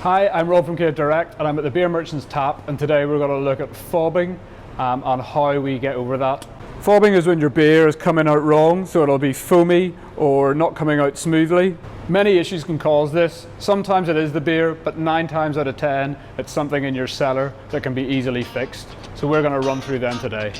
Hi, I'm Rob from Cave Direct and I'm at the Beer Merchant's Tap, and today we're going to look at fobbing on how we get over that. Fobbing is when your beer is coming out wrong, so it'll be foamy or not coming out smoothly. Many issues can cause this. Sometimes it is the beer, but 9 times out of 10 it's something in your cellar that can be easily fixed. So we're going to run through them today.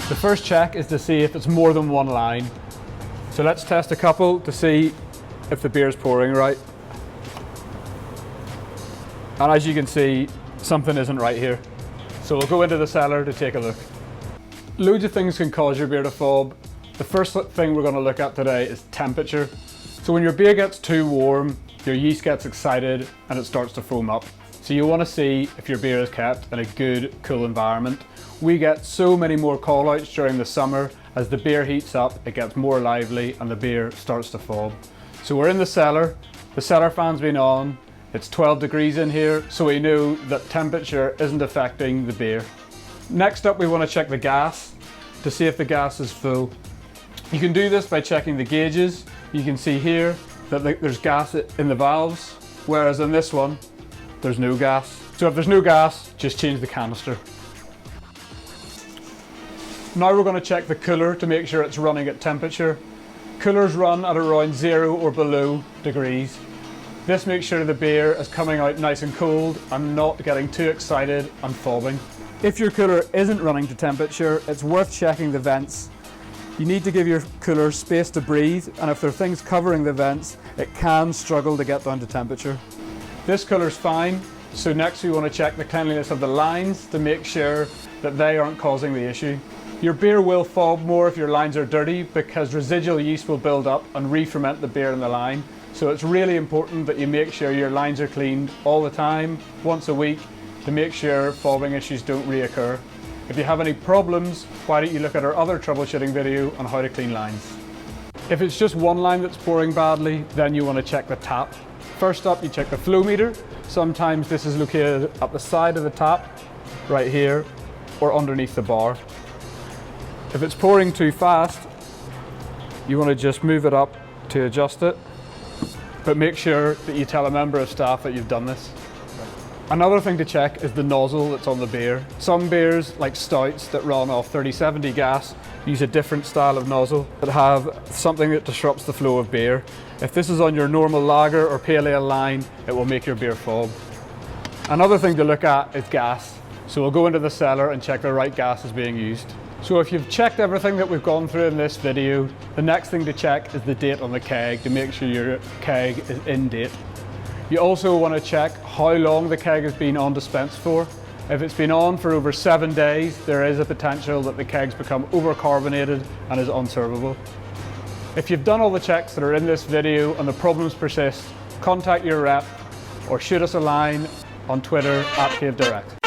The first check is to see if it's more than one line. So let's test a couple to see if the beer is pouring right. And as you can see, something isn't right here. So we'll go into the cellar to take a look. Loads of things can cause your beer to fob. The first thing we're going to look at today is temperature. So when your beer gets too warm, your yeast gets excited and it starts to foam up. So you want to see if your beer is kept in a good, cool environment. We get so many more call-outs during the summer. As the beer heats up, it gets more lively and the beer starts to fob. So we're in the cellar fan's been on, it's 12 degrees in here, so we know that temperature isn't affecting the beer. Next up, we want to check the gas to see if the gas is full. You can do this by checking the gauges. You can see here that there's gas in the valves, whereas in this one, there's no gas. So if there's no gas, just change the canister. Now we're going to check the cooler to make sure it's running at temperature. Coolers run at around 0 or below degrees. This makes sure the beer is coming out nice and cold and not getting too excited and fobbing. If your cooler isn't running to temperature, it's worth checking the vents. You need to give your cooler space to breathe, and if there are things covering the vents, it can struggle to get down to temperature. This cooler's fine, so next we want to check the cleanliness of the lines to make sure that they aren't causing the issue. Your beer will fob more if your lines are dirty because residual yeast will build up and re-ferment the beer in the line. So it's really important that you make sure your lines are cleaned all the time, once a week, to make sure fobbing issues don't reoccur. If you have any problems, why don't you look at our other troubleshooting video on how to clean lines. If it's just one line that's pouring badly, then you want to check the tap. First up, you check the flow meter. Sometimes this is located at the side of the tap, right here, or underneath the bar. If it's pouring too fast, you want to just move it up to adjust it, but make sure that you tell a member of staff that you've done this. Another thing to check is the nozzle that's on the beer. Some beers, like stouts that run off 3070 gas, use a different style of nozzle that have something that disrupts the flow of beer. If this is on your normal lager or pale ale line, it will make your beer fob. Another thing to look at is gas. So we'll go into the cellar and check the right gas is being used. So if you've checked everything that we've gone through in this video, the next thing to check is the date on the keg to make sure your keg is in date. You also want to check how long the keg has been on dispense for. If it's been on for over 7 days, there is a potential that the keg's become overcarbonated and is unservable. If you've done all the checks that are in this video and the problems persist, contact your rep or shoot us a line on Twitter @CaveDirect.